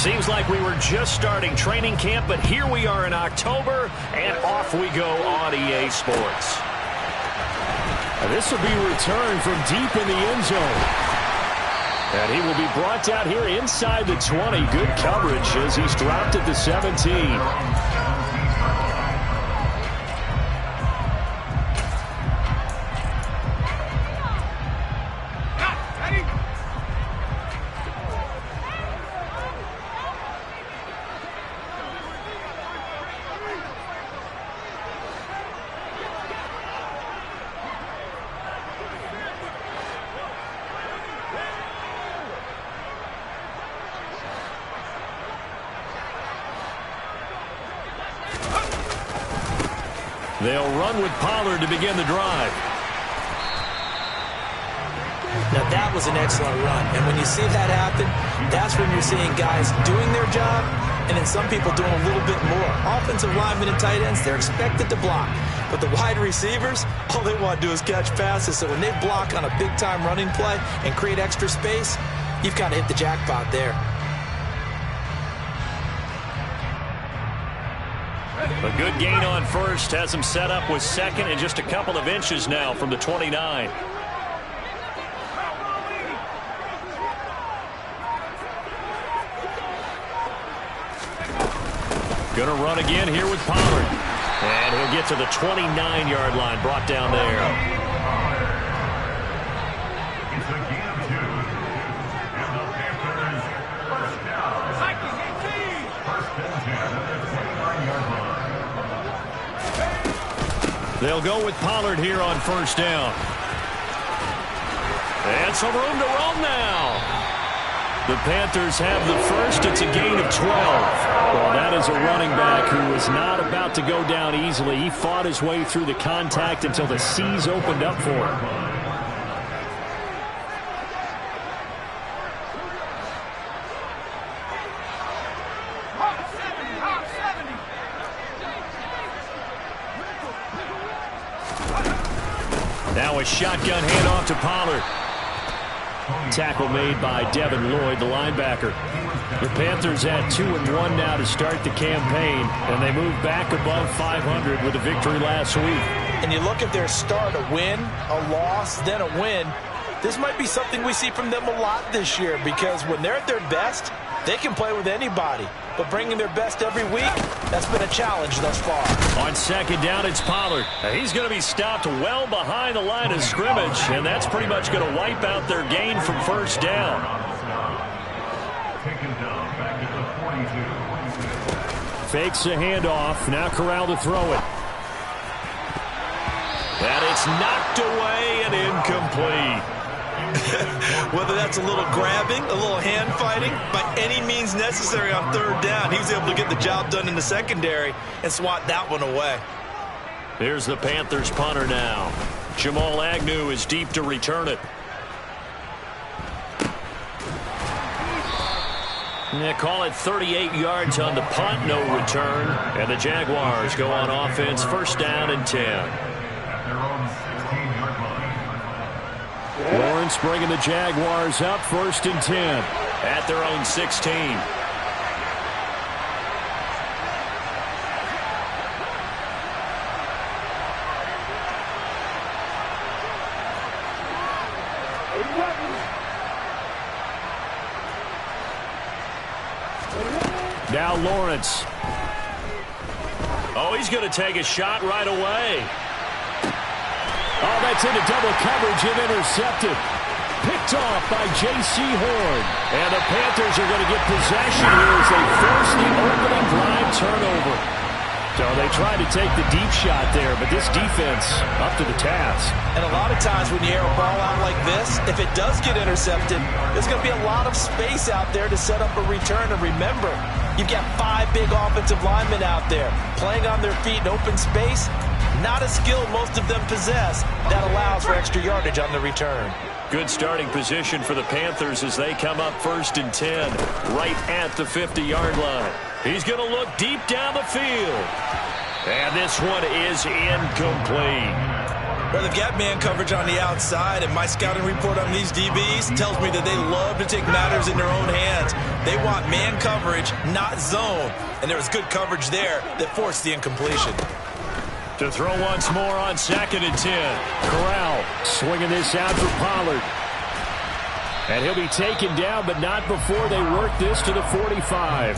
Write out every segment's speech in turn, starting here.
Seems like we were just starting training camp, but here we are in October, and off we go on EA Sports. This will be returned from deep in the end zone. And he will be brought down here inside the 20. Good coverage as he's dropped at the 17. They'll run with Pollard to begin the drive. Now that was an excellent run, and when you see that happen, that's when you're seeing guys doing their job and then some people doing a little bit more. Offensive linemen and tight ends, they're expected to block, but the wide receivers, all they want to do is catch passes. So when they block on a big-time running play and create extra space, you've got to hit the jackpot there. A good gain on first has him set up with second and just a couple of inches now from the 29. Gonna run again here with Pollard. And he'll get to the 29-yard line, brought down there. They'll go with Pollard here on first down. And some room to roam now. The Panthers have the first. It's a gain of 12. Well, that is a running back who was not about to go down easily. He fought his way through the contact until the seas opened up for him. Now a shotgun handoff to Pollard. Tackle made by Devin Lloyd, the linebacker. The Panthers at 2-1 now to start the campaign, and they move back above 500 with a victory last week. And you look at their start, a win, a loss, then a win. This might be something we see from them a lot this year, because when they're at their best, they can play with anybody. But bringing their best every week, that's been a challenge thus far. On second down, it's Pollard. He's going to be stopped well behind the line of scrimmage, and that's pretty much going to wipe out their gain from first down. Fakes a handoff. Now Corral to throw it. And it's knocked away and incomplete. Whether that's a little grabbing, a little hand fighting, by any means necessary on third down, he was able to get the job done in the secondary and swat that one away. Here's the Panthers punter now. Jamal Agnew is deep to return it. They call it 38 yards on the punt, no return. And the Jaguars go on offense, first down and 10. Lawrence bringing the Jaguars up, first and 10. At their own 16. Now Lawrence. Oh, he's going to take a shot right away. Oh, that's into double coverage and intercepted. Picked off by J.C. Horn. And the Panthers are going to get possession here as they force the opening drive turnover. So they tried to take the deep shot there, but this defense up to the task. And a lot of times when you air a ball out like this, if it does get intercepted, there's going to be a lot of space out there to set up a return. And remember, you've got 5 big offensive linemen out there playing on their feet in open space. Not a skill most of them possess. That allows for extra yardage on the return. Good starting position for the Panthers as they come up first and 10, right at the 50-yard line. He's going to look deep down the field. And this one is incomplete. Well, they've got man coverage on the outside, and my scouting report on these DBs tells me that they love to take matters in their own hands. They want man coverage, not zone. And there was good coverage there that forced the incompletion. To throw once more on 2nd and 10. Corral swinging this out for Pollard. And he'll be taken down, but not before they work this to the 45.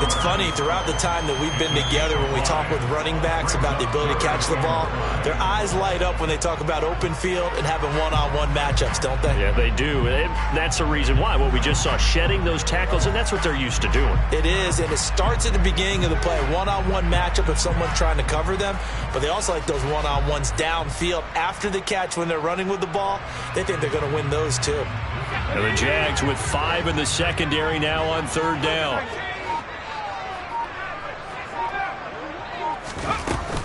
It's funny, throughout the time that we've been together, when we talk with running backs about the ability to catch the ball, their eyes light up when they talk about open field and having one-on-one matchups, don't they? Yeah, they do. And that's the reason why. What we just saw, shedding those tackles, and that's what they're used to doing. It is, and it starts at the beginning of the play. One-on-one matchup if someone's trying to cover them, but they also like those one-on-ones downfield after the catch when they're running with the ball. They think they're going to win those too. And the Jags with 5 in the secondary now on 3rd down.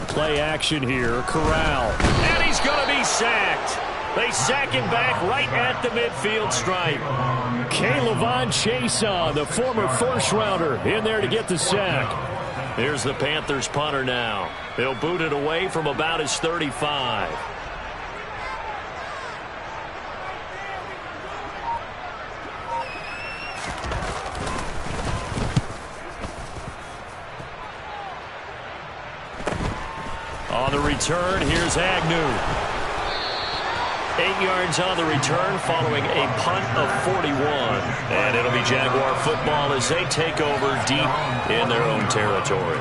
Play action here. Corral. And he's going to be sacked. They sack him back right at the midfield stripe. K'Lavon Chaisson, the former first-rounder, in there to get the sack. Here's the Panthers punter now. They'll boot it away from about his 35. On the return, here's Agnew. 8 yards on the return following a punt of 41. And it'll be Jaguar football as they take over deep in their own territory.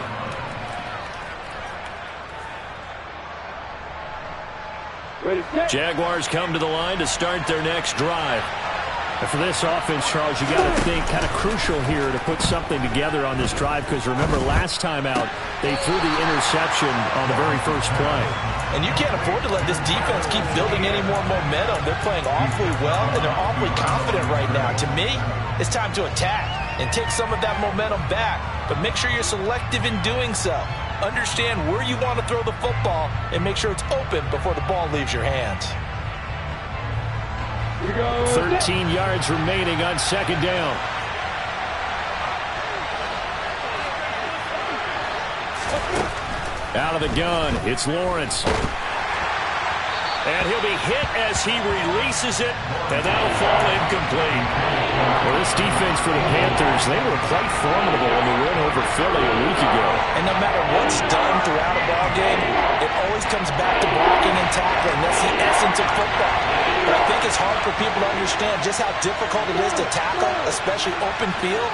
Jaguars come to the line to start their next drive. And for this offense, Charles, you got to think kind of crucial here to put something together on this drive, because remember last time out they threw the interception on the very first play. And you can't afford to let this defense keep building any more momentum. They're playing awfully well, and they're awfully confident right now. To me, it's time to attack and take some of that momentum back, but make sure you're selective in doing so. Understand where you want to throw the football and make sure it's open before the ball leaves your hands. 13 yards remaining on 2nd down. Out of the gun, it's Lawrence. And he'll be hit as he releases it, and that'll fall incomplete. Well, this defense for the Panthers, they were quite formidable in the win over Philly a week ago. And no matter what's done throughout a ball game, it always comes back to blocking and tackling. That's the essence of football. But I think it's hard for people to understand just how difficult it is to tackle, especially open field.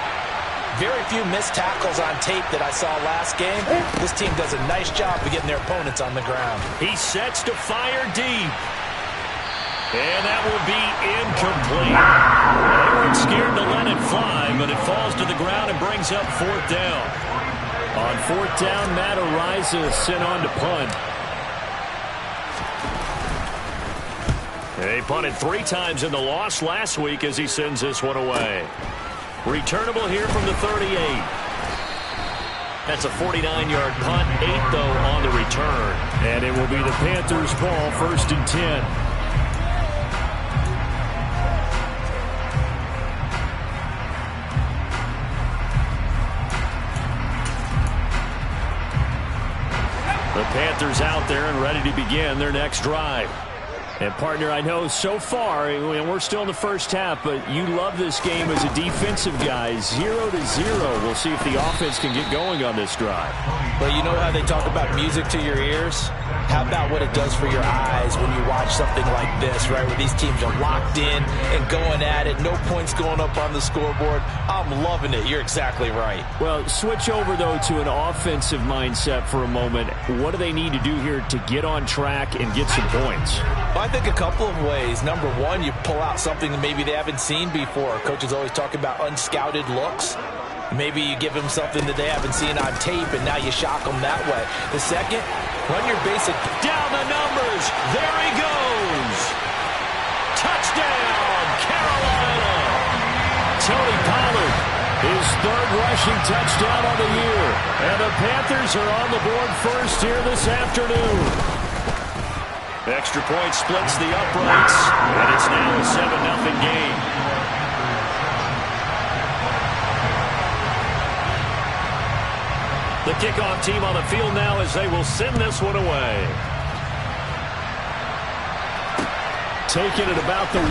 Very few missed tackles on tape that I saw last game. This team does a nice job of getting their opponents on the ground. He sets to fire deep. And that will be incomplete. They weren't scared to let it fly, but it falls to the ground and brings up 4th down. On 4th down, Matt Araiza sent on to punt. They punted 3 times in the loss last week as he sends this one away. Returnable here from the 38. That's a 49-yard punt, 8 though on the return. And it will be the Panthers' ball, 1st and 10. The Panthers out there and ready to begin their next drive. And, partner, I know so far, and we're still in the first half, but you love this game as a defensive guy. 0-0. We'll see if the offense can get going on this drive. Well, you know how they talk about music to your ears? How about what it does for your eyes when you watch something like this, right, where these teams are locked in and going at it, no points going up on the scoreboard? I'm loving it. You're exactly right. Well, switch over, though, to an offensive mindset for a moment. What do they need to do here to get on track and get some points? Well, I think a couple of ways. Number one, you pull out something that maybe they haven't seen before. Coaches always talk about unscouted looks. Maybe you give them something that they haven't seen on tape, and now you shock them that way. The second, run your basic. Down the numbers. There he goes. Touchdown, Carolina. Tony Pollard, his 3rd rushing touchdown on the year. And the Panthers are on the board first here this afternoon. Extra point splits the uprights, and it's now a 7-0 game. The kickoff team on the field now as they will send this one away. taken at about the 1.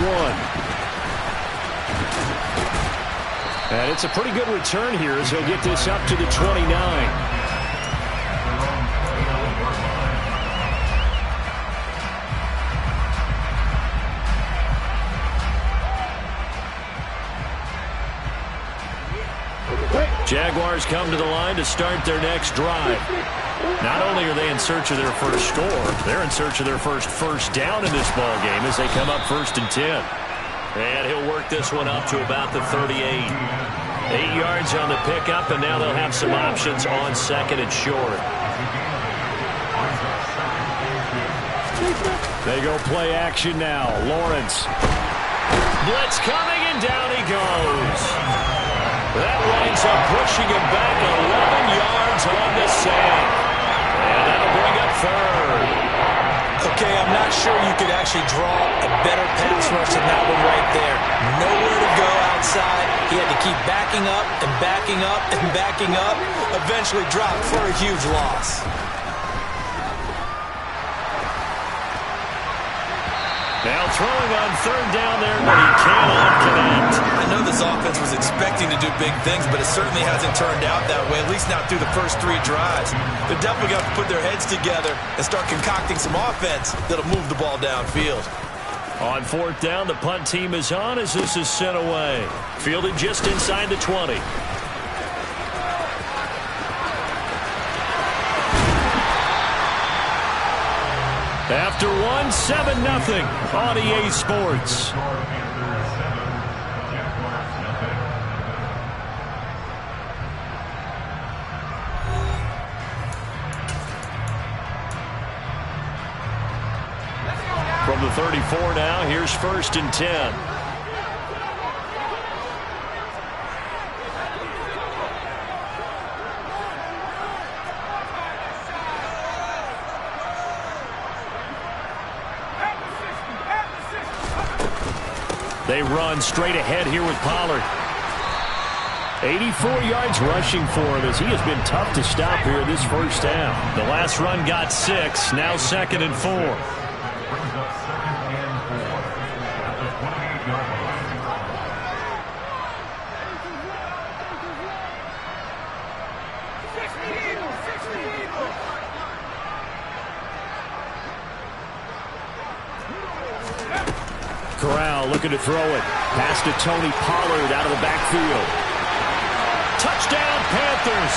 And it's a pretty good return here as he'll get this up to the 29. Jaguars come to the line to start their next drive. Not only are they in search of their first score, they're in search of their first down in this ball game as they come up 1st and 10. And he'll work this one up to about the 38. 8 yards on the pickup, and now they'll have some options on 2nd and short. They go play action now. Lawrence. Blitz coming, and down he goes. That winds up pushing him back 11 yards on the sack. And that'll bring up 3rd. Okay, I'm not sure you could actually draw a better pass rush than that one right there. Nowhere to go outside. He had to keep backing up and backing up and backing up. Eventually dropped for a huge loss. Now throwing on 3rd down there, but he cannot connect. I know this offense was expecting to do big things, but it certainly hasn't turned out that way, at least not through the first 3 drives. They're definitely going to put their heads together and start concocting some offense that'll move the ball downfield. On 4th down, the punt team is on as this is sent away. Fielded just inside the 20. After 1, 7-0 on EA Sports. From the 34 now, here's 1st and 10. They run straight ahead here with Pollard. 84 yards rushing for him as he has been tough to stop here this first half. The last run got 6, now 2nd and 4. Corral looking to throw it. Pass to Tony Pollard out of the backfield. Touchdown, Panthers.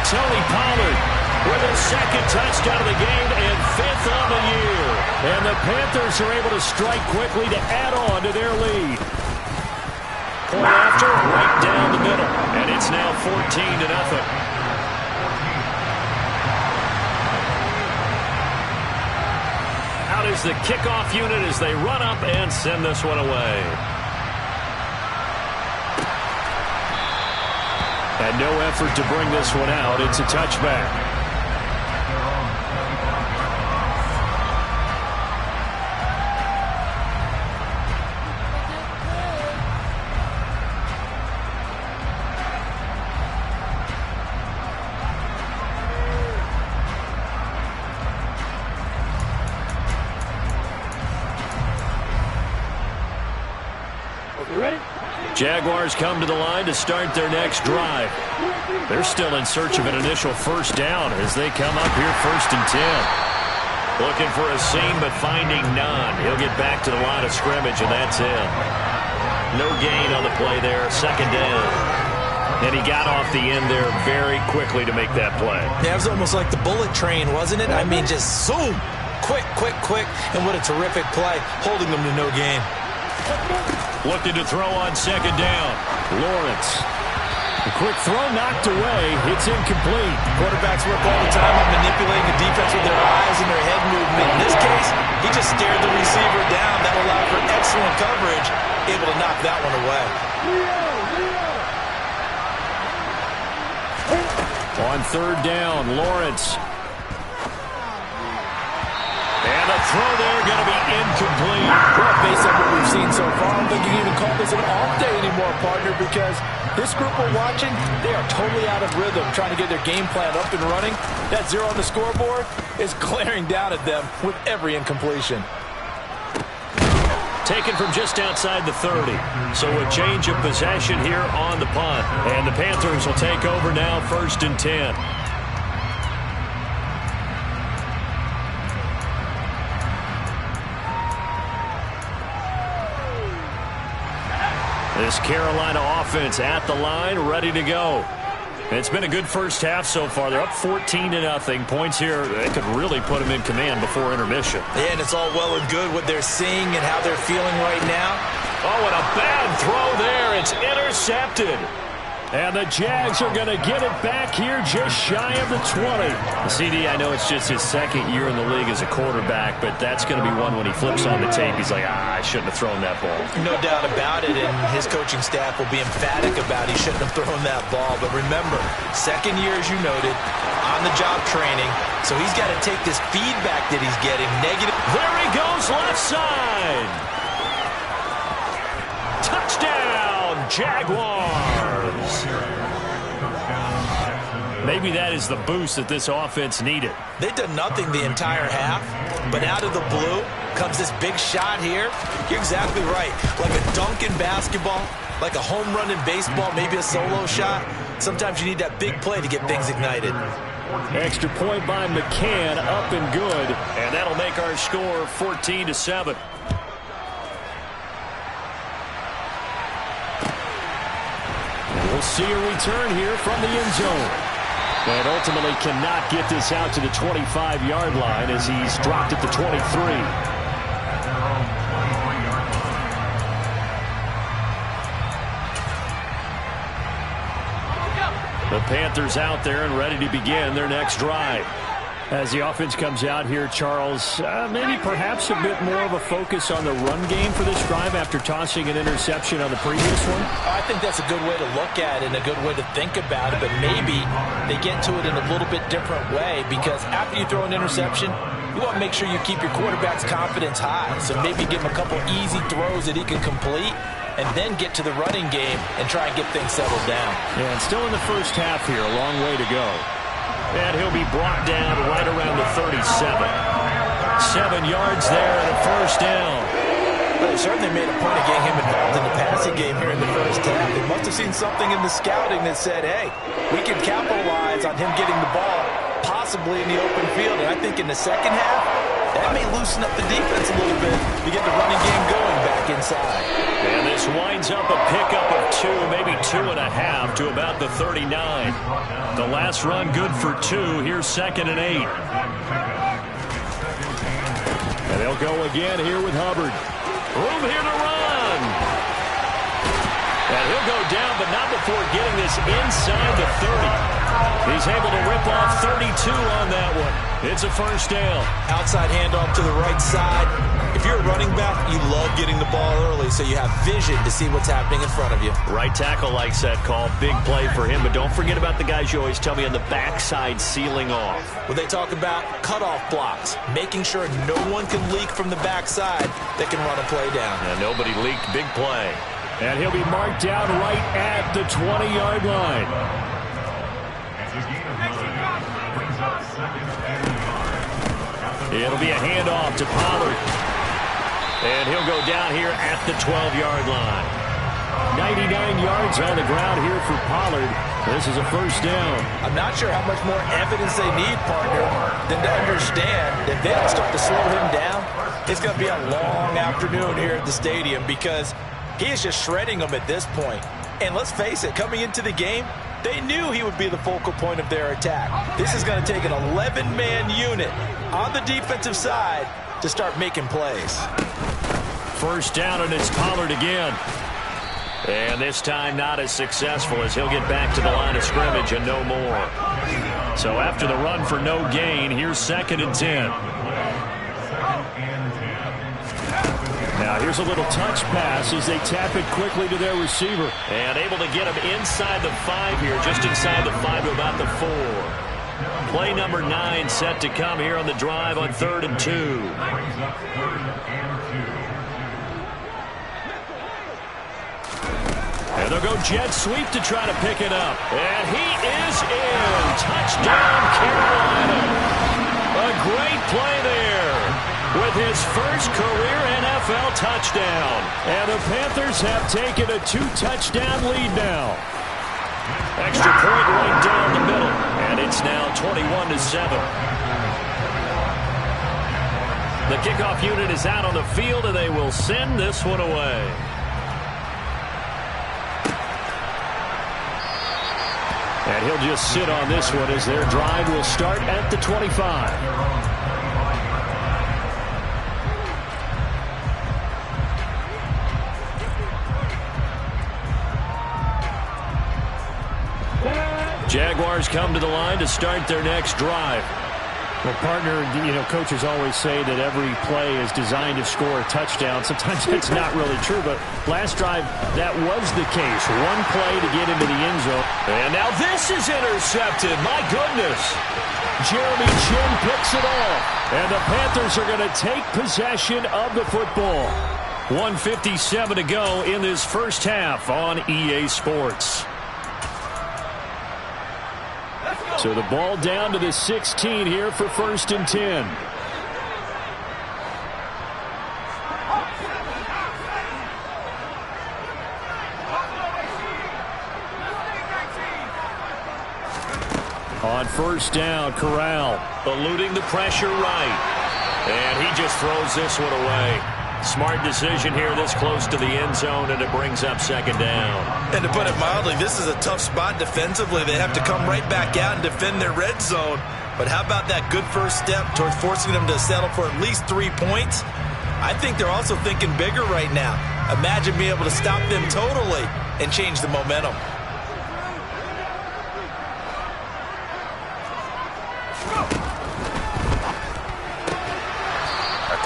Tony Pollard with his 2nd touchdown of the game and 5th on the year. And the Panthers are able to strike quickly to add on to their lead. Point after, right down the middle. And it's now 14-0. Is the kickoff unit as they run up and send this one away. And no effort to bring this one out. It's a touchback. Jaguars come to the line to start their next drive. They're still in search of an initial first down as they come up here 1st and 10. Looking for a seam but finding none. He'll get back to the line of scrimmage and that's it. No gain on the play there, 2nd down. And he got off the end there very quickly to make that play. Yeah, it was almost like the bullet train, wasn't it? I mean, just zoom. Quick, quick, quick. And what a terrific play, holding them to no gain. Looking to throw on 2nd down. Lawrence. A quick throw knocked away. It's incomplete. Quarterbacks work all the time on manipulating the defense with their eyes and their head movement. In this case, he just stared the receiver down. That allowed for excellent coverage. Able to knock that one away. On 3rd down, Lawrence. And the throw there going to be incomplete. Well, based on what we've seen so far, I don't think you can even call this an off day anymore, partner, because this group we're watching, they are totally out of rhythm, trying to get their game plan up and running. That 0 on the scoreboard is glaring down at them with every incompletion. taken from just outside the 30. So a change of possession here on the punt. And the Panthers will take over now, 1st and 10. This Carolina offense at the line, ready to go. It's been a good first half so far. They're up 14-0. Points here, they could really put them in command before intermission. Yeah, and it's all well and good what they're seeing and how they're feeling right now. Oh, and a bad throw there. It's intercepted. And the Jags are going to get it back here just shy of the 20. CD, I know it's just his second year in the league as a quarterback, but that's going to be one when he flips on the tape. He's like, I shouldn't have thrown that ball. No doubt about it, and his coaching staff will be emphatic about he shouldn't have thrown that ball. But remember, second year, as you noted, on-the-job training, so he's got to take this feedback that he's getting negative. There he goes, left side. Touchdown, Jaguars. Maybe that is the boost that this offense needed. They've done nothing the entire half, but out of the blue comes this big shot here. You're exactly right. Like a dunk in basketball, like a home run in baseball, maybe a solo shot. Sometimes you need that big play to get things ignited. Extra point by McCann, up and good. And that'll make our score 14-7. We'll see a return here from the end zone. And ultimately cannot get this out to the 25-yard line as he's dropped at the 23. The Panthers out there and ready to begin their next drive. As the offense comes out here, Charles, maybe perhaps a bit more of a focus on the run game for this drive after tossing an interception on the previous one? I think that's a good way to look at it and a good way to think about it, but maybe they get to it in a little bit different way, because after you throw an interception, you want to make sure you keep your quarterback's confidence high. So maybe give him a couple easy throws that he can complete, and then get to the running game and try and get things settled down. Yeah, and still in the first half here, a long way to go. And he'll be brought down right around the 37. 7 yards there and a first down. Well, they certainly made a point of getting him involved in the passing game here in the first half. They must have seen something in the scouting that said, hey, we can capitalize on him getting the ball possibly in the open field. And I think in the second half, that may loosen up the defense a little bit to get the running game going back inside. And this winds up a pickup of 2, maybe 2.5 to about the 39. The last run good for 2. Here's 2nd and 8. And they'll go again here with Hubbard. Room here to run. And he'll go down, but not before getting this inside the 30. He's able to rip off 32 on that one. It's a first down. Outside handoff to the right side. If you're a running back, you love getting the ball early so you have vision to see what's happening in front of you. Right tackle likes that call. Big play for him, but don't forget about the guys you always tell me on the backside sealing off. When they talk about cutoff blocks, making sure no one can leak from the backside that can run a play down. And nobody leaked. Big play. And he'll be marked down right at the 20-yard line. It'll be a handoff to Pollard. And he'll go down here at the 12-yard line. 99 yards on the ground here for Pollard. This is a first down. I'm not sure how much more evidence they need, partner, than to understand that if they don't start to slow him down, it's going to be a long afternoon here at the stadium, because he is just shredding them at this point. And let's face it, coming into the game, they knew he would be the focal point of their attack. This is going to take an 11-man unit on the defensive side to start making plays. First down, and it's Pollard again. And this time not as successful, as he'll get back to the line of scrimmage and no more. So after the run for no gain, here's 2nd and 10. Now here's a little touch pass as they tap it quickly to their receiver. And able to get him inside the 5 here, just inside the 5 to about the 4. Play number 9 set to come here on the drive on 3rd and 2. And they'll go jet sweep to try to pick it up. And he is in. Touchdown, Carolina. A great play there. with his first career NFL touchdown. And the Panthers have taken a 2-touchdown lead now. Extra point right down the middle, and it's now 21-7. The kickoff unit is out on the field, and they will send this one away. And he'll just sit on this one as their drive will start at the 25. Jaguars come to the line to start their next drive. Well, partner, coaches always say that every play is designed to score a touchdown. Sometimes that's not really true, but last drive, that was the case. One play to get into the end zone. And now this is intercepted. My goodness. Jeremy Chinn picks it off. And the Panthers are going to take possession of the football. 1:57 to go in this first half on EA Sports. So the ball down to the 16 here for 1st and 10. On 1st down, Corral eluding the pressure right. And he just throws this one away. Smart decision here this close to the end zone, and it brings up 2nd down. And to put it mildly, this is a tough spot defensively. They have to come right back out and defend their red zone. But how about that good first step towards forcing them to settle for at least 3 points? I think they're also thinking bigger right now. Imagine being able to stop them totally and change the momentum.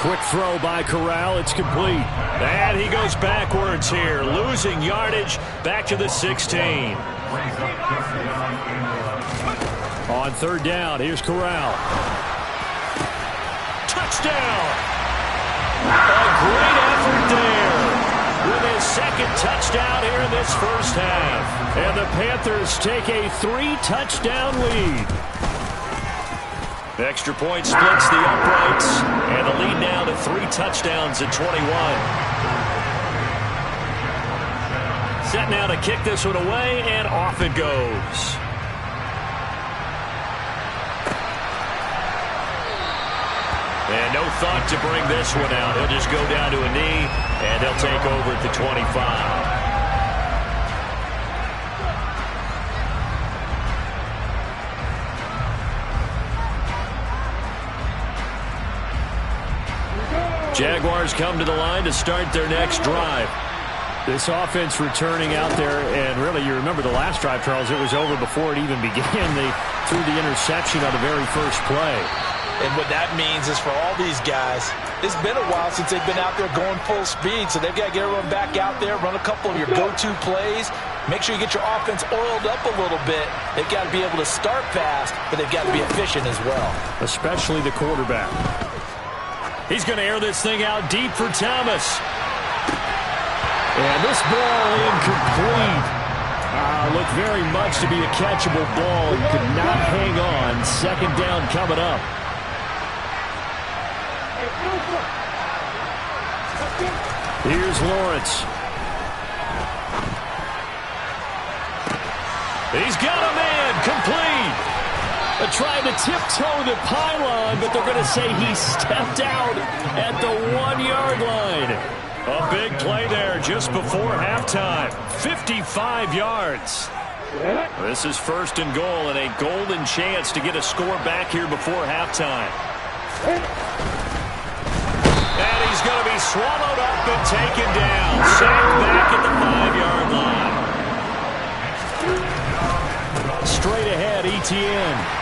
Quick throw by Corral. It's complete. And he goes backwards here, losing yardage back to the 16. On 3rd down, here's Corral. Touchdown! A great effort there with his 2nd touchdown here in this first half. And the Panthers take a 3-touchdown lead. The extra point splits the uprights, and the lead now to 3 touchdowns at 21. Set now to kick this one away, and off it goes. And no thought to bring this one out. He'll just go down to a knee, and they'll take over at the 25. Jaguars come to the line to start their next drive. This offense returning out there, and really, you remember the last drive, Charles, it was over before it even began. They threw the interception on the very first play. And what that means is for all these guys, it's been a while since they've been out there going full speed, so they've got to get everyone back out there, run a couple of your go-to plays, make sure you get your offense oiled up a little bit. They've got to be able to start fast, but they've got to be efficient as well. Especially the quarterback. He's going to air this thing out deep for Thomas. And this ball incomplete. Looked very much to be a catchable ball. Could not hang on. 2nd down coming up. Here's Lawrence. He's got a man. Complete. Trying to tiptoe the pylon, but they're going to say he stepped out at the 1-yard line. A big play there just before halftime. 55 yards. This is 1st and goal and a golden chance to get a score back here before halftime. And he's going to be swallowed up and taken down. Sacked back at the 5-yard line. Straight ahead, Etienne.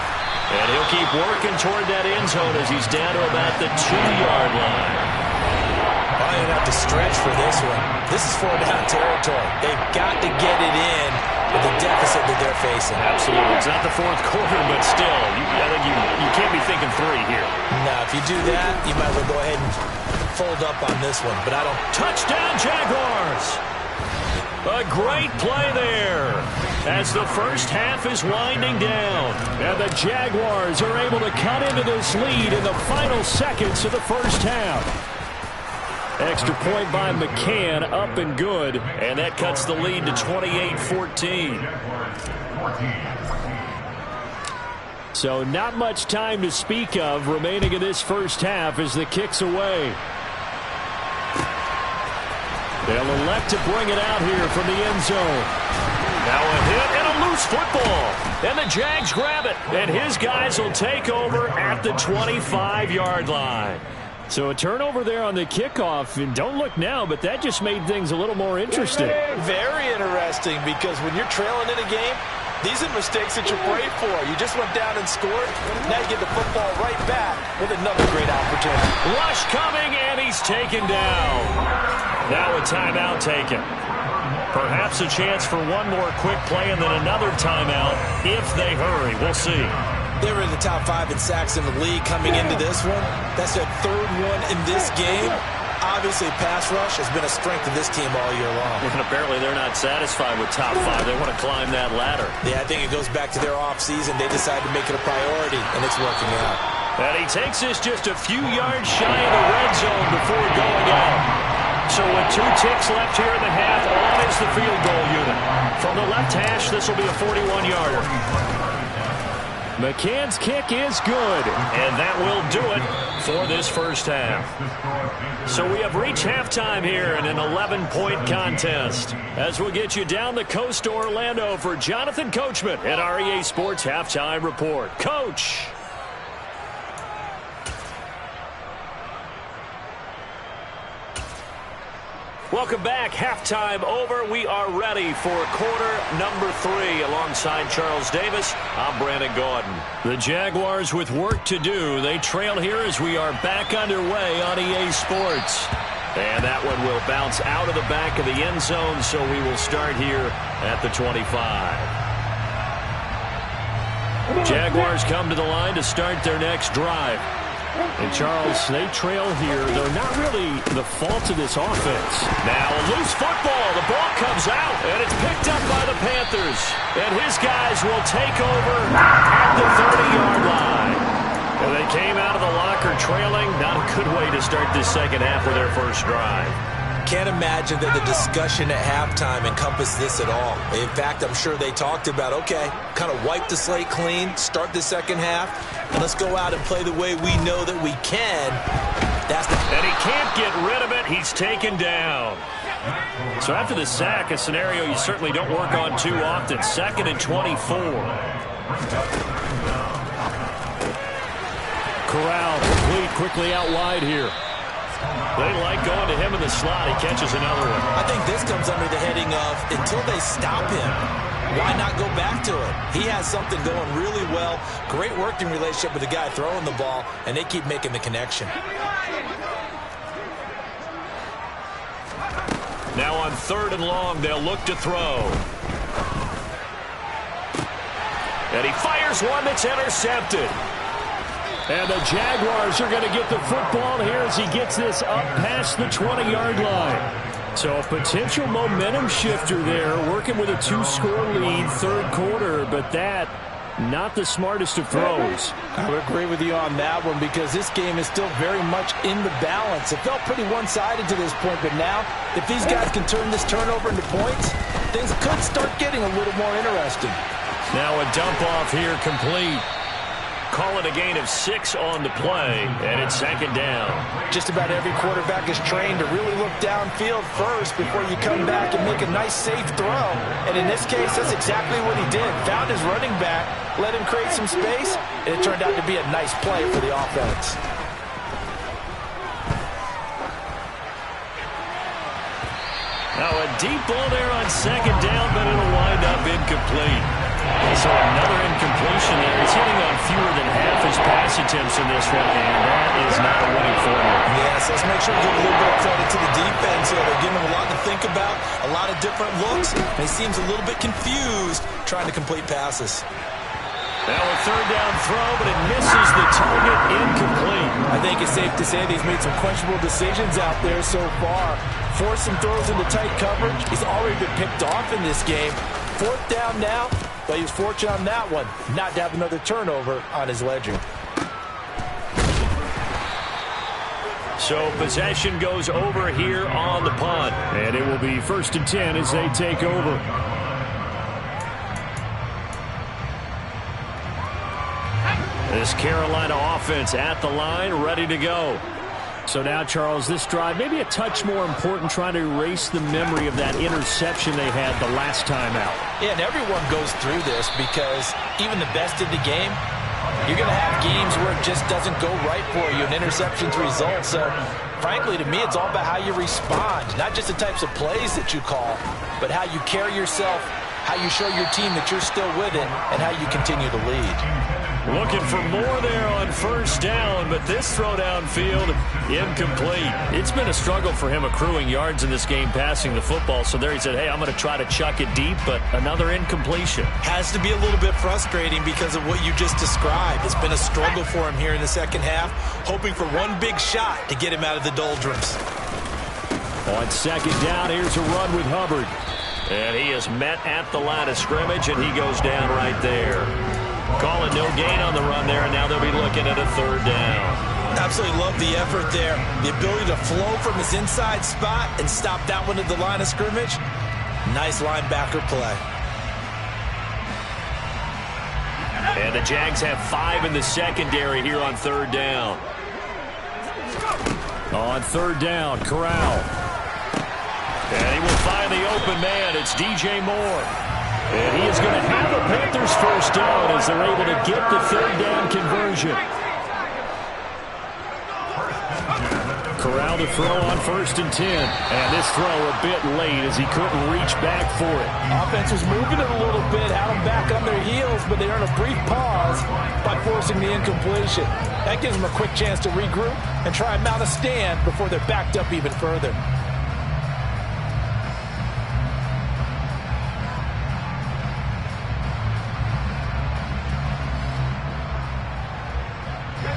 And he'll keep working toward that end zone as he's down to about the 2-yard line. Well, you're going to have to stretch for this one. This is 4-down territory. They've got to get it in with the deficit that they're facing. Absolutely. It's not the 4th quarter, but still, I think you can't be thinking 3 here. Now, if you do that, you might as well go ahead and fold up on this one. But I don't. Touchdown, Jaguars! A great play there. as the first half is winding down. And the Jaguars are able to cut into this lead in the final seconds of the first half. Extra point by McCann, up and good. And that cuts the lead to 28-14. So not much time to speak of remaining in this first half as the kick's away. They'll elect to bring it out here from the end zone. Now a hit and a loose football. And the Jags grab it. And his guys will take over at the 25-yard line. So a turnover there on the kickoff. And don't look now, but that just made things a little more interesting. Very interesting, because when you're trailing in a game, these are mistakes that you pray for. You just went down and scored. Now you get the football right back with another great opportunity. Rush coming, and he's taken down. Now a timeout taken. Perhaps a chance for one more quick play and then another timeout if they hurry. We'll see. They were in the top 5 in sacks in the league coming into this one. That's their third one in this game. Obviously, pass rush has been a strength of this team all year long. And apparently they're not satisfied with top 5. They want to climb that ladder. Yeah, I think it goes back to their offseason. They decided to make it a priority, and it's working out. And he takes this just a few yards shy of the red zone before going out. So with 2 ticks left here in the half, on is the field goal unit. From the left hash, this will be a 41-yarder. McCann's kick is good, and that will do it for this first half. So we have reached halftime here in an 11-point contest. As we'll get you down the coast to Orlando for Jonathan Coachman at our EA Sports Halftime Report. Coach. Welcome back. Halftime over. We are ready for quarter number 3. Alongside Charles Davis, I'm Brandon Gaudin. The Jaguars with work to do. They trail here as we are back underway on EA Sports. And that one will bounce out of the back of the end zone, so we will start here at the 25. Jaguars come to the line to start their next drive. And, Charles, they trail here, though not really the fault of this offense. Now a loose football. The ball comes out, and it's picked up by the Panthers. And his guys will take over at the 30-yard line. And they came out of the locker trailing. Not a good way to start this second half with their first drive. Can't imagine that the discussion at halftime encompassed this at all. In fact, I'm sure they talked about, okay, kind of wipe the slate clean, start the second half, and let's go out and play the way we know that we can. And he can't get rid of it. He's taken down. So after the sack, a scenario you certainly don't work on too often. 2nd and 24. Corral complete quickly out wide here. They like going to him in the slot. He catches another one. I think this comes under the heading of until they stop him, why not go back to it? He has something going really well. Great working relationship with the guy throwing the ball, and they keep making the connection. Now on 3rd and long, they'll look to throw. And he fires one that's intercepted. And the Jaguars are going to get the football here as he gets this up past the 20-yard line. So a potential momentum shifter there, working with a 2-score lead, 3rd quarter, but that not the smartest of throws. I would agree with you on that one, because this game is still very much in the balance. It felt pretty one-sided to this point, but now if these guys can turn this turnover into points, things could start getting a little more interesting. Now a dump off here complete. Call it a gain of 6 on the play, and it's 2nd down. Just about every quarterback is trained to really look downfield first before you come back and make a nice, safe throw. And in this case, that's exactly what he did. Found his running back, let him create some space, and it turned out to be a nice play for the offense. Now a deep ball there on 2nd down, but it'll wind up incomplete. So another incompletion there. He's hitting on fewer than half his pass attempts in this one, and that is not a winning formula. Yes, let's make sure we give a little bit of credit to the defense here. They're giving him a lot to think about, a lot of different looks, and he seems a little bit confused trying to complete passes. Now a 3rd down throw, but it misses the target, incomplete. I think it's safe to say that he's made some questionable decisions out there so far. Forced some throws into tight coverage. He's already been picked off in this game. 4th down now, but he was fortunate on that one not to have another turnover on his ledger. So possession goes over here on the punt. And it will be 1st and 10 as they take over. This Carolina offense at the line, ready to go. So now, Charles, this drive maybe a touch more important, trying to erase the memory of that interception they had the last time out. Yeah, and everyone goes through this because even the best in the game, you're going to have games where it just doesn't go right for you, and interceptions result. So, frankly, to me, it's all about how you respond, not just the types of plays that you call, but how you carry yourself, how you show your team that you're still with it, and how you continue to lead. Looking for more there on 1st down, but this throw downfield, incomplete. It's been a struggle for him accruing yards in this game passing the football. So there he said, hey, I'm going to try to chuck it deep, but another incompletion. Has to be a little bit frustrating because of what you just described. It's been a struggle for him here in the second half, hoping for one big shot to get him out of the doldrums. On 2nd down, here's a run with Hubbard. And he is met at the line of scrimmage, and he goes down right there. Calling no gain on the run there, and now they'll be looking at a 3rd down. Absolutely love the effort there. The ability to flow from his inside spot and stop that one at the line of scrimmage. Nice linebacker play. And the Jags have 5 in the secondary here on 3rd down. On 3rd down, Corral. And he will find the open man. It's DJ Moore. And he is going to have a Panthers 1st down as they're able to get the 3rd down conversion. Corral to throw on 1st and 10. And this throw a bit late as he couldn't reach back for it. Offense was moving it a little bit, had them back on their heels, but they earned a brief pause by forcing the incompletion. That gives them a quick chance to regroup and try and mount a stand before they're backed up even further.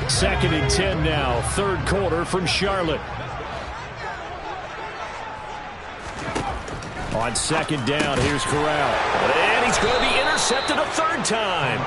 Second and 10 now, 3rd quarter from Charlotte. On 2nd down, here's Corral. And he's going to be intercepted a 3rd time.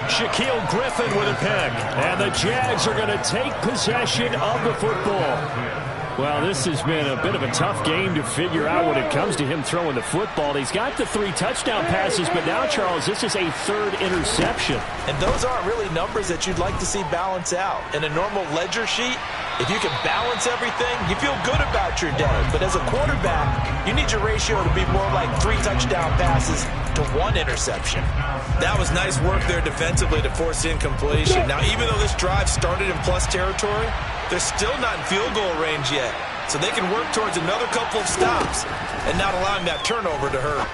Shaquille Griffin with a pick. And the Jags are going to take possession of the football. Well, this has been a bit of a tough game to figure out when it comes to him throwing the football. He's got the 3 touchdown passes, but now, Charles, this is a 3rd interception. And those aren't really numbers that you'd like to see balance out. In a normal ledger sheet, if you can balance everything, you feel good about your day. But as a quarterback, you need your ratio to be more like 3 touchdown passes to 1 interception. That was nice work there defensively to force incompletion. Now, even though this drive started in plus territory, they're still not in field goal range yet. So they can work towards another couple of stops and not allowing that turnover to hurt.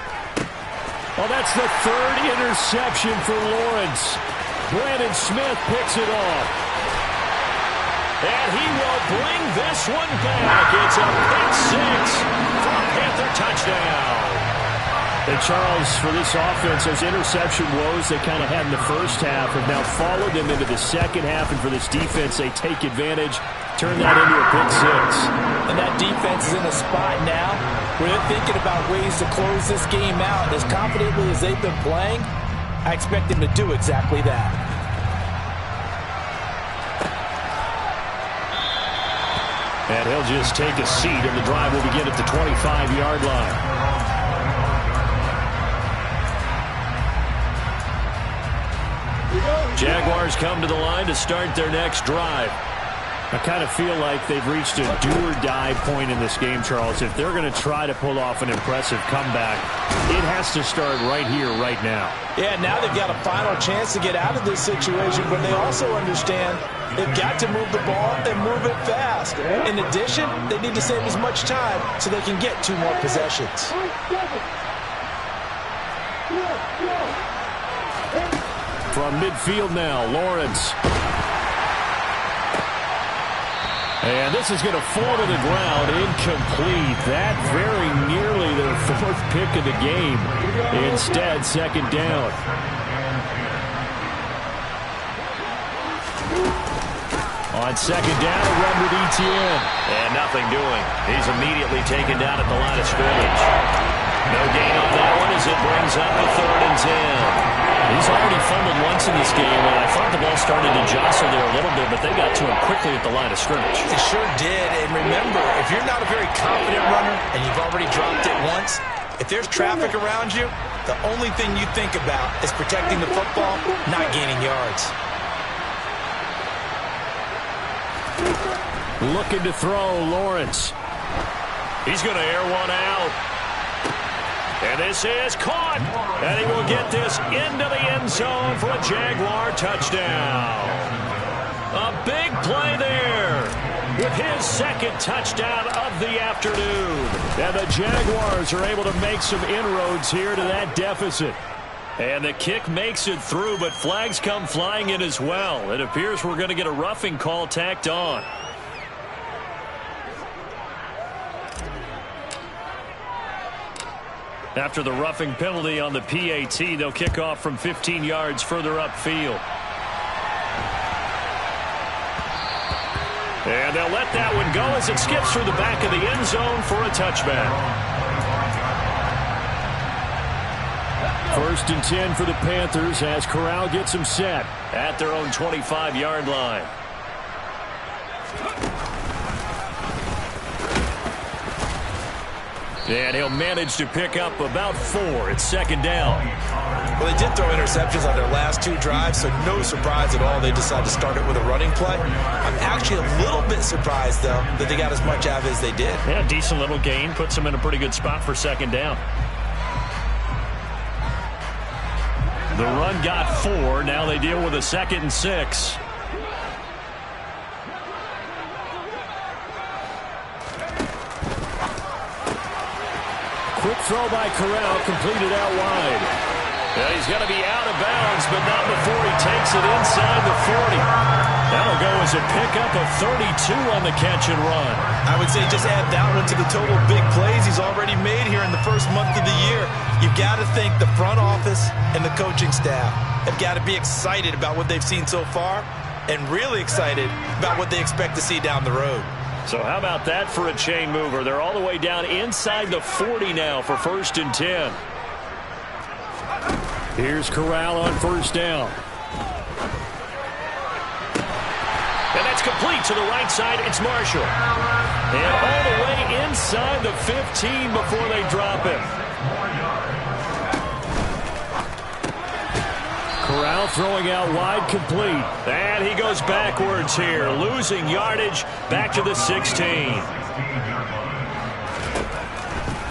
Well, that's the 3rd interception for Lawrence. Brandon Smith picks it off. And he will bring this one back. It's a pick 6 for a Panther touchdown. And Charles, for this offense, those interception woes they kind of had in the first half have now followed them into the second half. And for this defense, they take advantage, turn that into a pick 6. And that defense is in a spot now where they're thinking about ways to close this game out. As confidently as they've been playing, I expect them to do exactly that. And he'll just take a seat, and the drive will begin at the 25-yard line. Jaguars come to the line to start their next drive. I kind of feel like they've reached a do-or-die point in this game, Charles. If they're going to try to pull off an impressive comeback, it has to start right here, right now. Yeah, now they've got a final chance to get out of this situation, but they also understand they've got to move the ball and move it fast. In addition, they need to save as much time so they can get 2 more possessions. From midfield now, Lawrence. And this is going to fall to the ground, incomplete. That very nearly their 4th pick of the game. Instead, 2nd down. On 2nd down, a run with Etienne. And nothing doing. He's immediately taken down at the line of scrimmage. No gain on that one as it brings brings up a 3rd and 10. He's already fumbled once in this game, and I thought the ball started to jostle there a little bit, but they got to him quickly at the line of scrimmage. They sure did. And remember, if you're not a very confident runner and you've already dropped it once, if there's traffic around you, the only thing you think about is protecting the football, not gaining yards. Looking to throw, Lawrence. He's going to air one out. And this is caught. And he will get this into the end zone for a Jaguar touchdown. A big play there with his 2nd touchdown of the afternoon. And the Jaguars are able to make some inroads here to that deficit. And the kick makes it through, but flags come flying in as well. It appears we're going to get a roughing call tacked on. After the roughing penalty on the PAT, they'll kick off from 15 yards further upfield. And they'll let that one go as it skips through the back of the end zone for a touchback. 1st and 10 for the Panthers as Corral gets them set at their own 25-yard line. And he'll manage to pick up about 4. It's 2nd down. Well, they did throw interceptions on their last 2 drives, so no surprise at all they decided to start it with a running play. I'm actually a little bit surprised, though, that they got as much out of it as they did. Yeah, decent little gain. Puts them in a pretty good spot for 2nd down. The run got 4. Now they deal with a 2nd and 6. Quick throw by Corral, completed out wide. Yeah, he's going to be out of bounds, but not before he takes it inside the 40. That'll go as a pickup of 32 on the catch and run. I would say just add that one to the total big plays he's already made here in the first month of the year. You've got to think the front office and the coaching staff have got to be excited about what they've seen so far and really excited about what they expect to see down the road. So how about that for a chain mover? They're all the way down inside the 40 now for 1st and 10. Here's Corral on 1st down. And that's complete to the right side. It's Marshall. And all the way inside the 15 before they drop him. Corral throwing out wide, complete. And he goes backwards here, losing yardage back to the 16.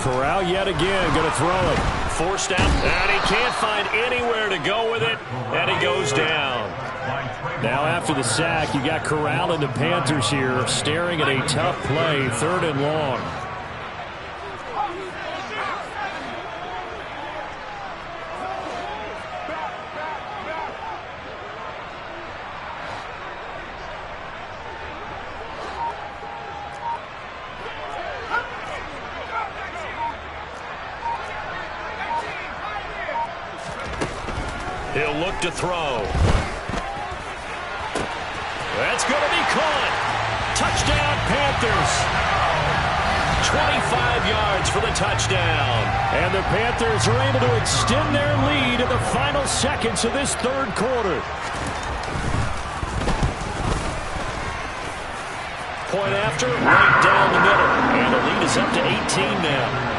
Corral yet again going to throw it. Forced out, and he can't find anywhere to go with it, and he goes down. Now after the sack, you got Corral and the Panthers here staring at a tough play, 3rd and long. He'll look to throw. That's going to be caught. Touchdown, Panthers. 25 yards for the touchdown. And the Panthers are able to extend their lead in the final seconds of this 3rd quarter. Point after, right down the middle. And the lead is up to 18 now.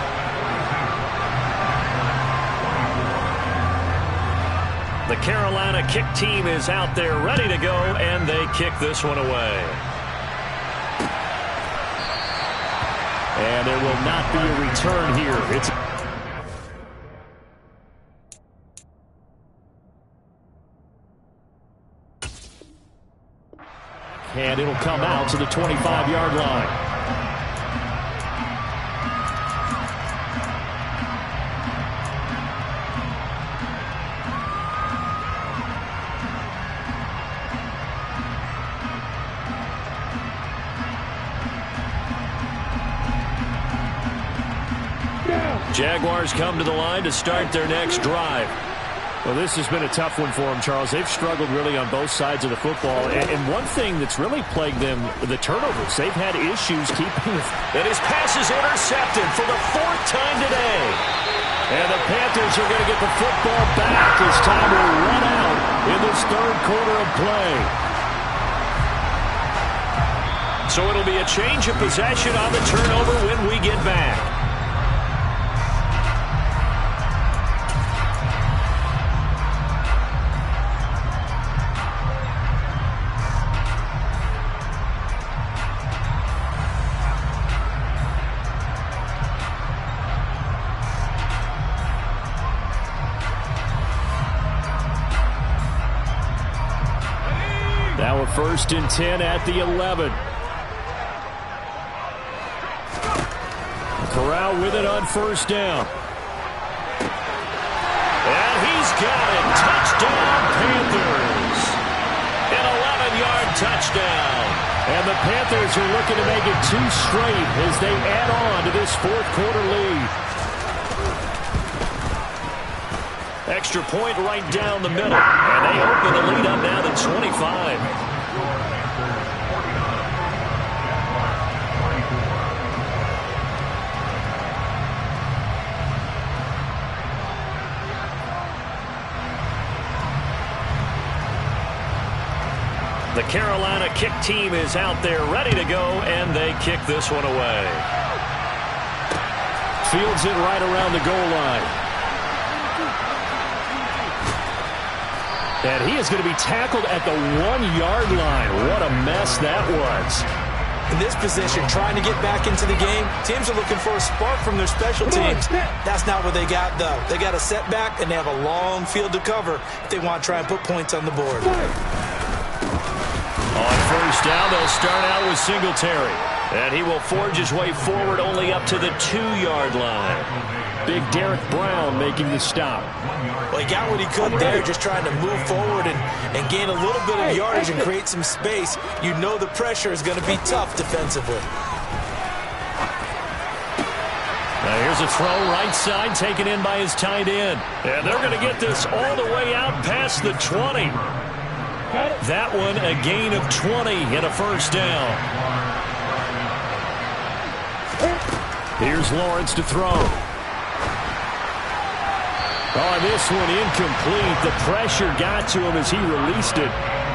The Carolina kick team is out there ready to go, and they kick this one away. And there will not be a return here. And it'll come out to the 25-yard line. Jaguars come to the line to start their next drive. Well, this has been a tough one for them, Charles. They've struggled really on both sides of the football. And one thing that's really plagued them, the turnovers. They've had issues keeping. And his pass is intercepted for the 4th time today. And the Panthers are going to get the football back as time will run out in this third quarter of play. So it'll be a change of possession on the turnover when we get back. Now a 1st and 10 at the 11. Corral with it on 1st down. And he's got it. Touchdown, Panthers. An 11-yard touchdown. And the Panthers are looking to make it 2 straight as they add on to this fourth quarter lead. Extra point right down the middle. And they open the lead up now to 25. The Carolina kick team is out there ready to go, and they kick this one away. Fields it right around the goal line. And he is going to be tackled at the 1-yard line. What a mess that was. In this position, trying to get back into the game, teams are looking for a spark from their special teams. That's not what they got, though. They got a setback, and they have a long field to cover if they want to try and put points on the board. On 1st down, they'll start out with Singletary. And he will forge his way forward only up to the 2-yard line. Big Derek Brown making the stop. Well, he got what he could there, just trying to move forward and gain a little bit of yardage and create some space. You know the pressure is going to be tough defensively. Now here's a throw right side taken in by his tight end. And they're going to get this all the way out past the 20. That one a gain of 20 and a 1st down. Here's Lawrence to throw. Oh, this one incomplete. The pressure got to him as he released it.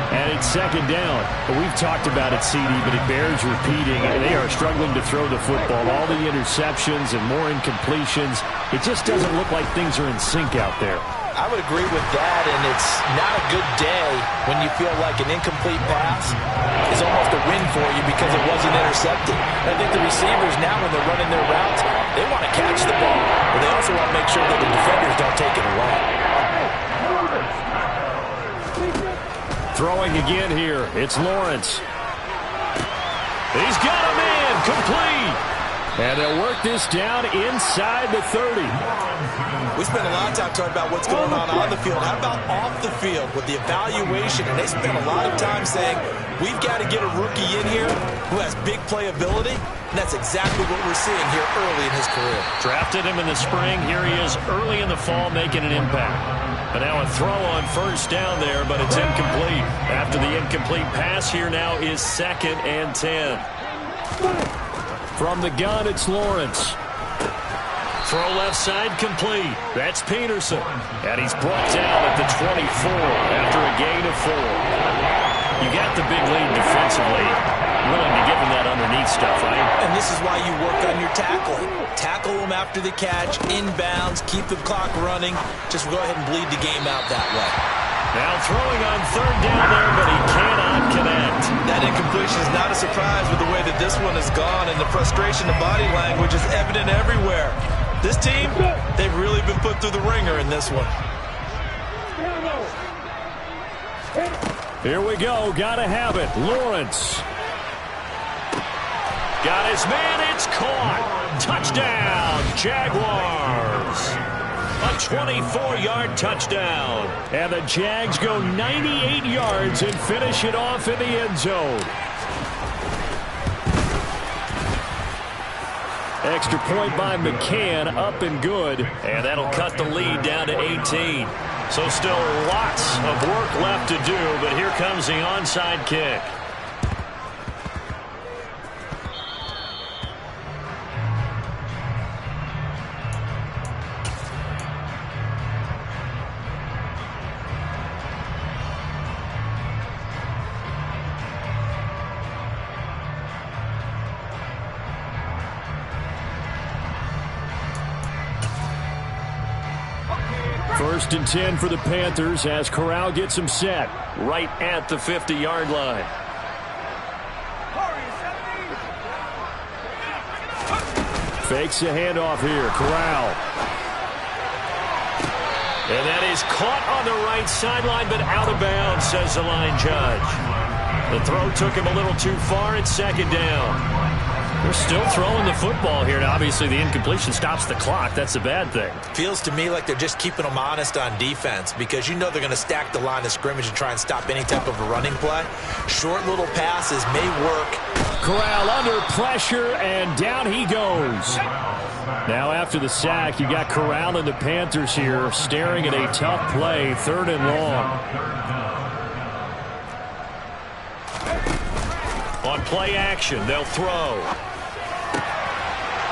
And it's 2nd down. We've talked about it, CD, but it bears repeating. They are struggling to throw the football. All the interceptions and more incompletions. It just doesn't look like things are in sync out there. I would agree with that, and it's not a good day when you feel like an incomplete pass is almost a win for you because it wasn't intercepted. I think the receivers now, when they're running their routes, they want to catch the ball, but they also want to make sure that the defenders don't take it away. Throwing again here, it's Lawrence. He's got a man, complete. And they'll work this down inside the 30. We spent a lot of time talking about what's going on the field. How about off the field with the evaluation? And they spent a lot of time saying, we've got to get a rookie in here who has big playability. And that's exactly what we're seeing here early in his career. Drafted him in the spring. Here he is early in the fall making an impact. But now a throw on 1st down there, but it's incomplete. After the incomplete pass, here now is 2nd and 10. From the gun, it's Lawrence. Throw left side complete. That's Peterson. And he's brought down at the 24 after a gain of 4. You got the big lead defensively. Willing to give him that underneath stuff, right? And this is why you work on your tackling. Tackle him after the catch, inbounds, keep the clock running. Just go ahead and bleed the game out that way. Now throwing on 3rd down there, but he cannot connect. That incompletion is not a surprise with the way that this one has gone, and the frustration of body language is evident everywhere. This team, they've really been put through the ringer in this one. Here we go. Got to have it. Lawrence. Got his man. It's caught. Touchdown, Jaguars. A 24-yard touchdown. And the Jags go 98 yards and finish it off in the end zone. Extra point by McCann, up and good. And that'll cut the lead down to 18. So still lots of work left to do, but here comes the onside kick. First and 10 for the Panthers as Corral gets him set right at the 50-yard line. Fakes a handoff here. Corral. And that is caught on the right sideline, but out of bounds, says the line judge. The throw took him a little too far. It's second down. They're still throwing the football here. Now, obviously, the incompletion stops the clock. That's a bad thing. Feels to me like they're just keeping them honest on defense because you know they're going to stack the line of scrimmage and try and stop any type of a running play. Short little passes may work. Corral under pressure, and down he goes. Now, after the sack, you got Corral and the Panthers here staring at a tough play, 3rd and long. On play action, they'll throw.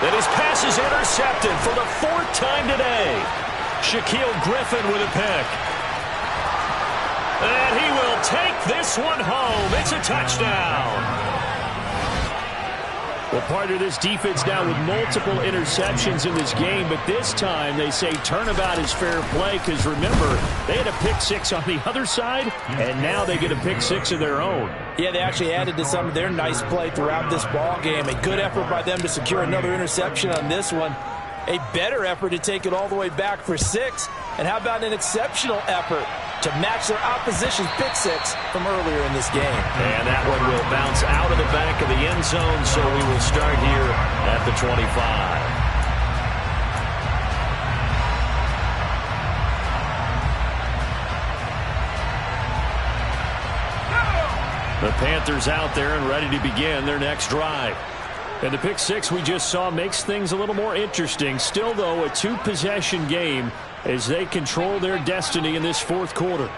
Then his pass is intercepted for the 4th time today. Shaquill Griffin with a pick. And he will take this one home. It's a touchdown. Well, partner, this defense now with multiple interceptions in this game, but this time they say turnabout is fair play because, remember, they had a pick 6 on the other side, and now they get a pick 6 of their own. Yeah, they actually added to some of their nice play throughout this ball game. A good effort by them to secure another interception on this one. A better effort to take it all the way back for 6. And how about an exceptional effort to match their opposition's pick 6 from earlier in this game. And that one will bounce out of the back of the end zone, so we will start here at the 25. The Panthers out there and ready to begin their next drive. And the pick 6 we just saw makes things a little more interesting. Still, though, a 2-possession game as they control their destiny in this 4th quarter.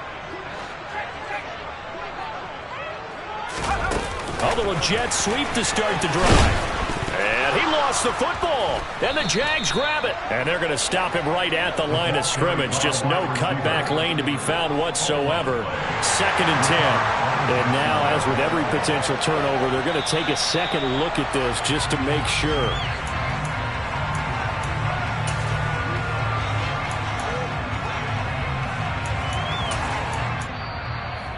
A little jet sweep to start the drive. And he lost the football. And the Jags grab it. And they're going to stop him right at the line of scrimmage. Just no cutback lane to be found whatsoever. 2nd and 10. And now, as with every potential turnover, they're going to take a second look at this just to make sure.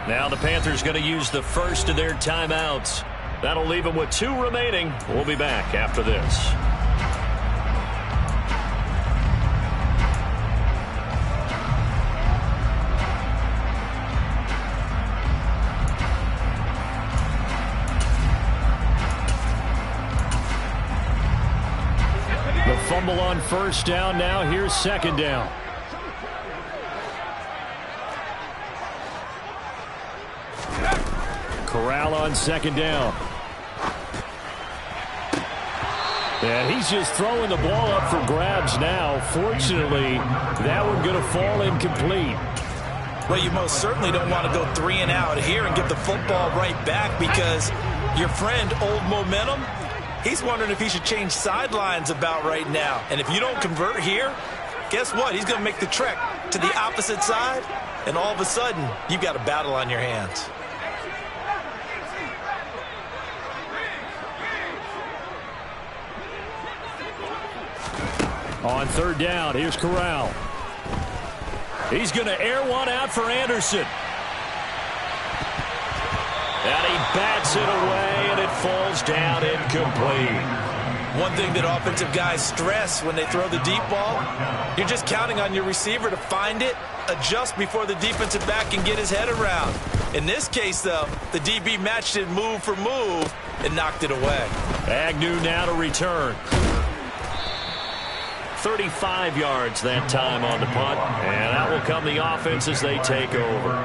Now the Panthers going to use the first of their timeouts. That'll leave them with 2 remaining. We'll be back after this. The fumble on first down. Now here's 2nd down. Corral on 2nd down. And he's just throwing the ball up for grabs now. Fortunately, that one going to fall incomplete. Well, you most certainly don't want to go 3 and out here and give the football right back because your friend, Old Momentum, he's wondering if he should change sidelines about right now. And if you don't convert here, guess what? He's going to make the trek to the opposite side, and all of a sudden, you've got a battle on your hands. On 3rd down, here's Corral. He's going to air one out for Anderson. And he bats it away, and it falls down incomplete. One thing that offensive guys stress when they throw the deep ball, you're just counting on your receiver to find it, adjust before the defensive back can get his head around. In this case, though, the DB matched it move for move and knocked it away. Agnew now to return. 35 yards that time on the punt, and out will come the offense as they take over.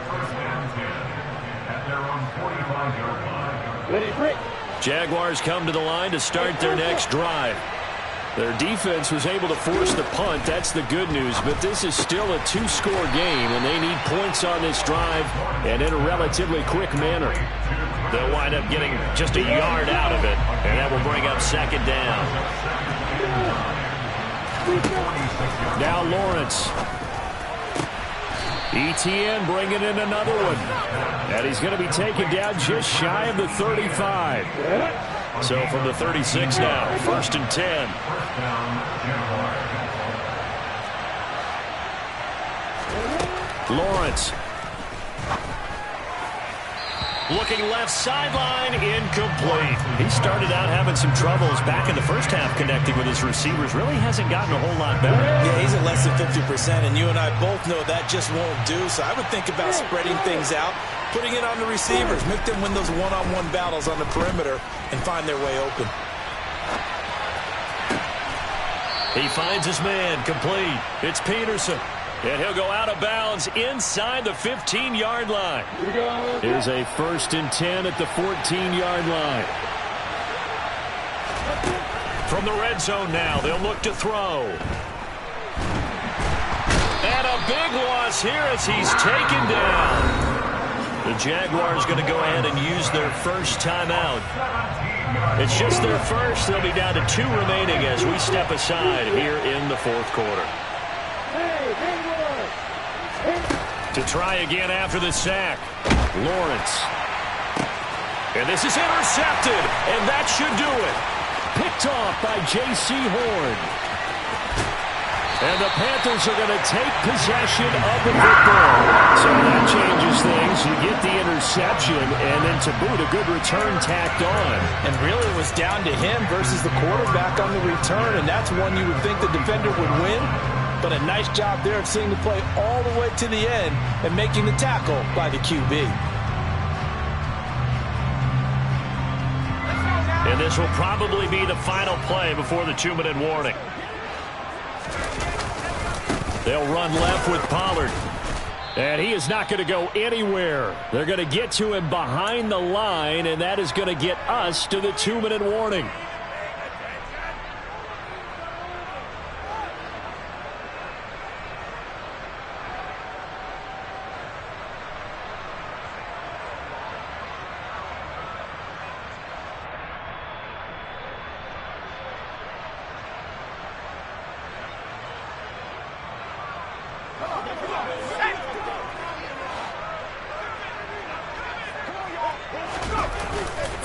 Jaguars come to the line to start their next drive. Their defense was able to force the punt. That's the good news, but this is still a 2-score game, and they need points on this drive and in a relatively quick manner. They'll wind up getting just a yard out of it, and that will bring up 2nd down. Now Lawrence. Etienne bringing in another one. And he's going to be taken down just shy of the 35. So from the 36 now, 1st and 10. Lawrence. Looking left sideline, incomplete. He started out having some troubles back in the first half connecting with his receivers. Really hasn't gotten a whole lot better. Yeah, he's at less than 50%, and you and I both know that just won't do. So I would think about spreading things out, putting it on the receivers, make them win those one-on-one battles on the perimeter and find their way open. He finds his man, complete. It's Peterson. And he'll go out of bounds inside the 15-yard line. Here's a 1st and 10 at the 14-yard line. From the red zone now, they'll look to throw. And a big loss here as he's taken down. The Jaguars going to go ahead and use their first timeout. It's just their first. They'll be down to 2 remaining as we step aside here in the 4th quarter. To try again after the sack. Lawrence. And this is intercepted, and that should do it. Picked off by J.C. Horn. And the Panthers are going to take possession of the football. So that changes things. You get the interception, and then to boot, a good return tacked on. And really it was down to him versus the quarterback on the return, and that's one you would think the defender would win. But a nice job there of seeing the play all the way to the end and making the tackle by the QB. And this will probably be the final play before the 2-minute warning. They'll run left with Pollard. And he is not going to go anywhere. They're going to get to him behind the line, and that is going to get us to the 2-minute warning.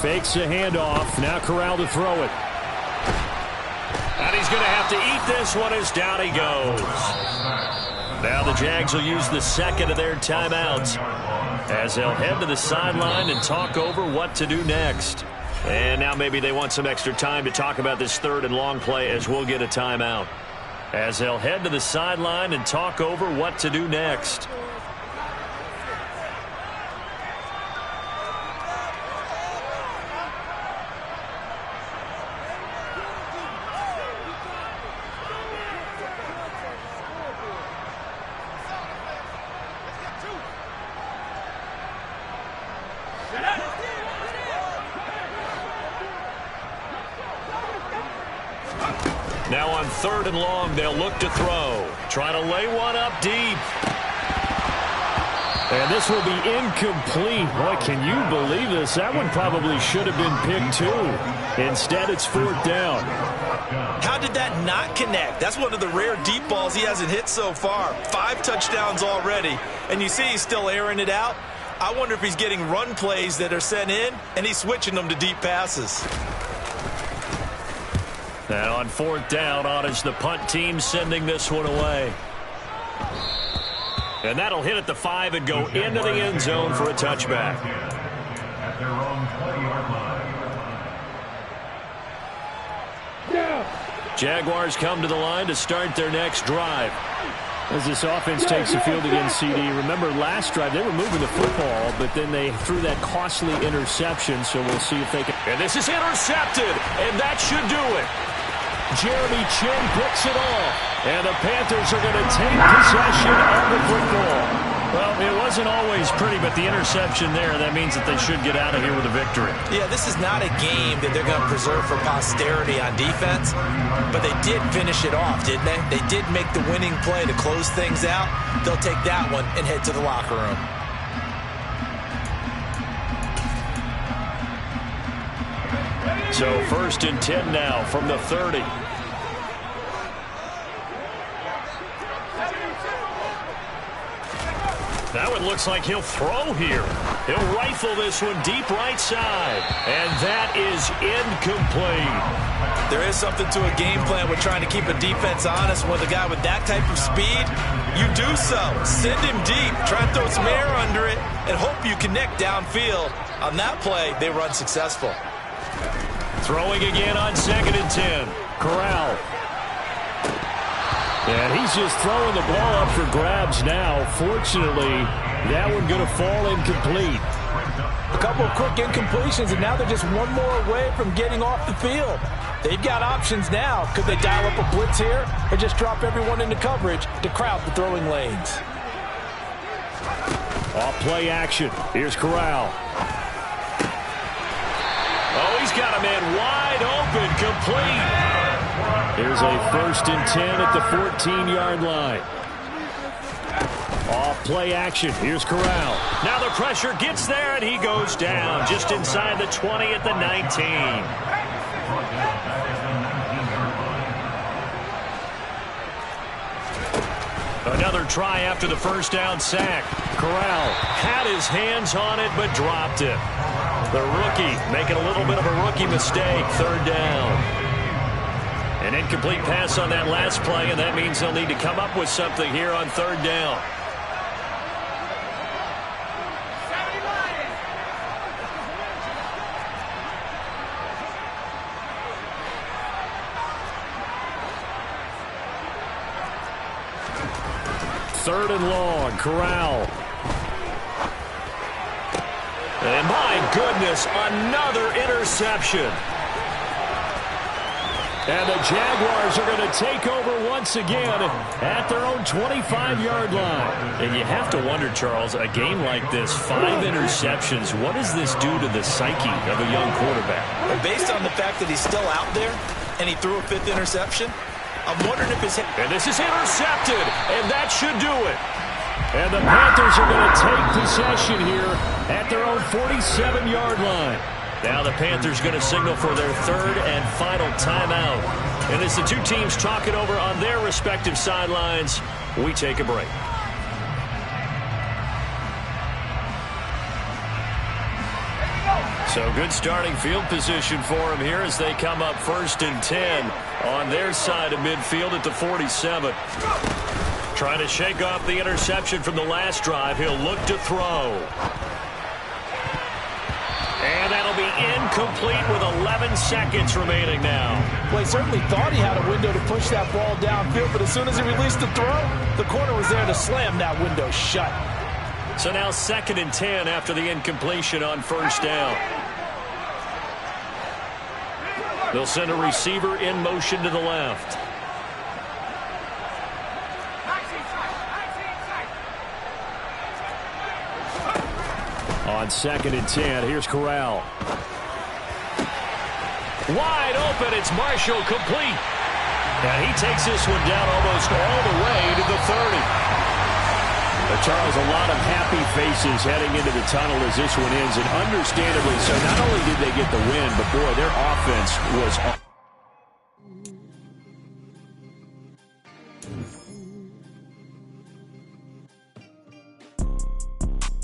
Fakes a handoff. Now Corral to throw it. And he's going to have to eat this one as down he goes. Now the Jags will use the second of their timeouts as they'll head to the sideline and talk over what to do next. And now maybe they want some extra time to talk about this 3rd and long play as we'll get a timeout. As they'll head to the sideline and talk over what to do next. Now on 3rd and long, they'll look to throw. Try to lay one up deep. And this will be incomplete. Boy, can you believe this? That one probably should have been picked too. Instead, it's 4th down. How did that not connect? That's one of the rare deep balls he hasn't hit so far. 5 touchdowns already. And you see he's still airing it out. I wonder if he's getting run plays that are sent in, and he's switching them to deep passes. And on 4th down, on is the punt team sending this one away. And that'll hit at the 5 and go into the end zone for a touchback. At their own 20-yard line. Jaguars come to the line to start their next drive. As this offense takes the field against CD. Remember last drive, they were moving the football, but then they threw that costly interception, so we'll see if they can. And this is intercepted, and that should do it. Jeremy Chinn picks it off, and the Panthers are going to take possession of the football. Well, it wasn't always pretty, but the interception there, that means that they should get out of here with a victory. Yeah, this is not a game that they're going to preserve for posterity on defense, but they did finish it off, didn't they? They did make the winning play to close things out. They'll take that one and head to the locker room. So 1st and 10 now from the 30. That one looks like he'll throw here. He'll rifle this one deep right side. And that is incomplete. There is something to a game plan with trying to keep a defense honest. With a guy with that type of speed, you do so. Send him deep. Try and throw some air under it and hope you connect downfield. On that play, they run successful. Throwing again on 2nd and 10. Corral. And he's just throwing the ball up for grabs now. Fortunately, that one going to fall incomplete. A couple of quick incompletions, and now they're just one more away from getting off the field. They've got options now. Could they dial up a blitz here or just drop everyone into coverage to crowd the throwing lanes? Off play action. Here's Corral. Oh, he's got a man wide open, complete. Here's a 1st and 10 at the 14-yard line. Off play action. Here's Corral. Now the pressure gets there, and he goes down just inside the 20 at the 19. Another try after the 1st down sack. Corral had his hands on it but dropped it. The rookie making a little bit of a rookie mistake. 3rd down. An incomplete pass on that last play, and that means they'll need to come up with something here on 3rd down. Third and long. Corral. And my goodness, another interception. And the Jaguars are going to take over once again at their own 25-yard line. And you have to wonder, Charles, a game like this, 5 interceptions, what does this do to the psyche of a young quarterback? And based on the fact that he's still out there and he threw a 5th interception, I'm wondering if his... And this is intercepted, and that should do it. And the Panthers are going to take possession here at their own 47-yard line. Now the Panthers going to signal for their 3rd and final timeout. And as the two teams talk it over on their respective sidelines, we take a break. So good starting field position for him here as they come up 1st and 10 on their side of midfield at the 47. Trying to shake off the interception from the last drive. He'll look to throw. And that'll be incomplete with 11 seconds remaining now. Well, he certainly thought he had a window to push that ball downfield, but as soon as he released the throw, the corner was there to slam that window shut. So now 2nd and 10 after the incompletion on 1st down. They'll send a receiver in motion to the left. On 2nd and 10, here's Corral. Wide open, it's Marshall, complete. And he takes this one down almost all the way to the 30. Charles, a lot of happy faces heading into the tunnel as this one ends, and understandably so. Not only did they get the win, but boy, their offense was on.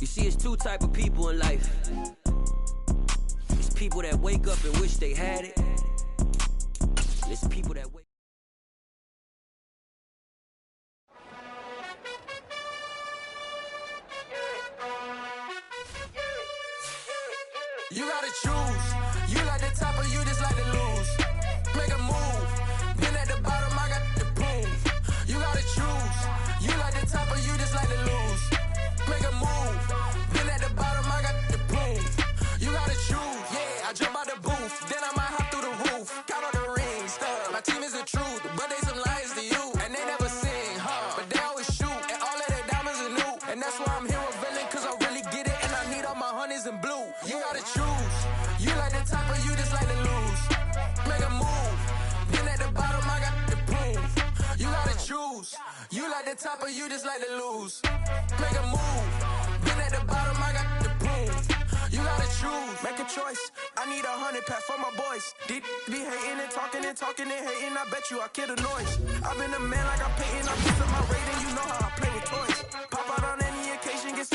You see, it's 2 type of people in life. It's people that wake up and wish they had it. And it's people that wake. You gotta choose. You like the top or you just like to lose. Make a move. Been at the bottom, I got the proof. You gotta choose. You like the top or you just like to lose. Make a move. Been at the bottom, I got the proof. You gotta choose. Yeah, I jump out the booth. Then I might hop through the roof. Count on the rings. My team is the truth, but they some lies to you. And they never sing, but they always shoot. And all of their diamonds are new. And that's why I'm here with villain, cause I really get it. And I need all my honeys in blue. You gotta choose. You like the top or you just like to lose. Make a move. Been at the bottom, I got the proof. You gotta choose. You like the top or you just like to lose. Make a move. Been at the bottom, I got the proof. You gotta choose. Make a choice. I need 100 pack for my boys. Deep be hating and talking and hating. I bet you I kill the noise. I've been a man like I'm painting. I'm just my rating. You know how I play with toys. Pop out on any occasion, get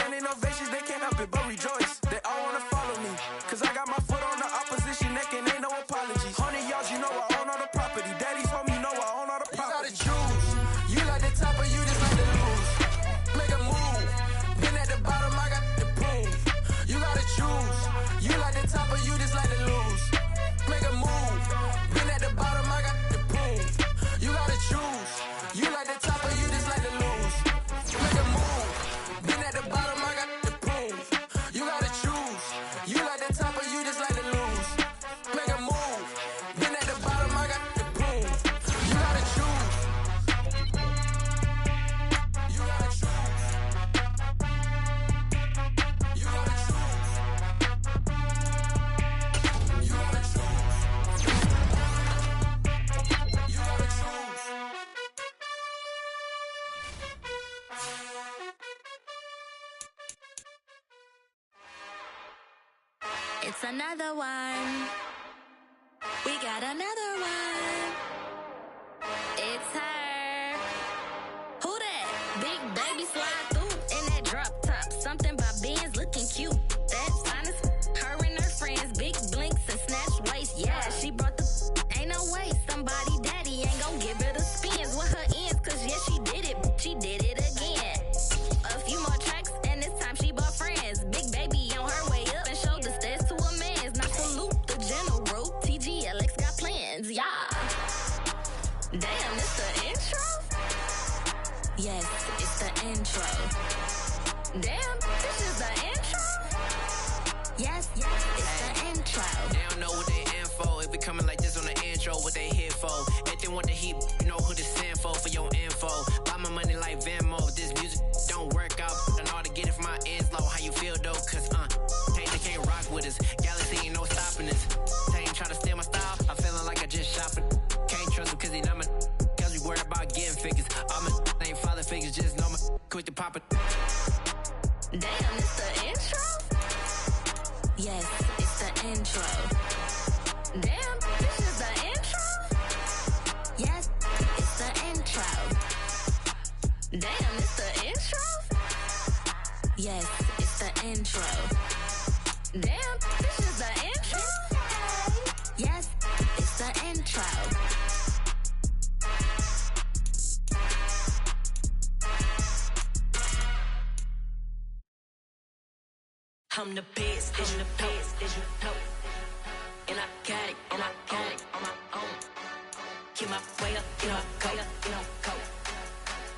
It's another one. We got another one. It's her. Who that? Big baby slide through in that drop top. Something by Benz looking cute. That's honest. Her and her friends, big blinks and snatch waist. Yeah, she brought the. Ain't no way somebody daddy ain't gon' give her the spins with her ends. Cause yeah, she did it. She did it again. A few more tracks and this time she bought friends. Big baby on her way up and showed the stairs to a man's. Now salute the general. TGLX got plans, yeah. Damn, it's the intro? Yes, it's the intro. Damn, this is the intro? Yes, it's the intro. They don't know what they in for. If we coming like this on the intro, what they here for? If they want the heat, you know who to send for your info. Buy my money like Venmo. This music don't work out. I know how to get it from my ends low. How you feel though? Cause they can't rock with us. Galaxy ain't no stopping us. They ain't try to steal my style. I'm feeling like I just shopping. Can't trust him cause he not my. Cause we worried about getting figures. All my ain't father figures. Just know my quick to pop it. Damn, it's the intro? Yes, it's the intro. Damn, this is the intro? Yes, it's the intro. Damn, it's the intro? Yes, it's the intro. Damn, this is the intro? Yes, it's the intro. I'm the best, I'm the best, as you know. And I got it, and I got it on my own. Get my way up, get my go, go.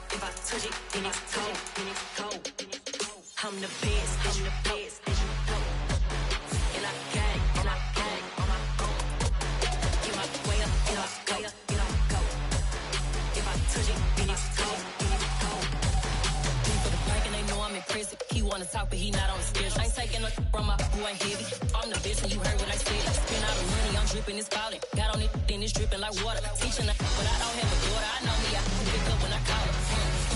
If I touch it, then it's cold, then it's cold. I'm the best, I'm the best, as you know. And I got it, and I got it on my own. Get my way up, get my go. If I touch it, then it's cold, then it's cold. For the plank and they know I'm in prison. He wanna talk, but he not on the schedule. I ain't taking no from my who ain't heavy. I'm the bitch and you heard what I said. Spend all the money, I'm dripping, it's falling. Got on it, then it's dripping like water. Teaching her, but I don't have a daughter. I know me, I pick up when I call her.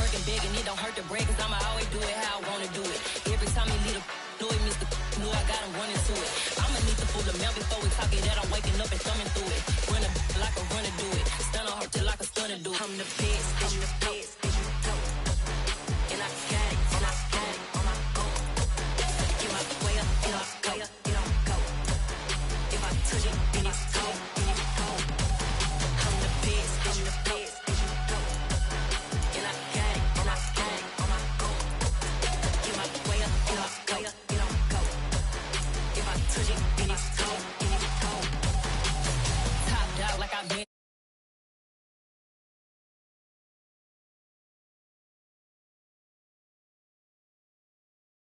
Working big and it don't hurt the break, cause I'ma always do it how I wanna do it. Every time he leave the do it, Mr. Knew I got him running to it. I'ma need to pull the mail before we talk it that I'm waking up and thumbing through it. Run a like a runner do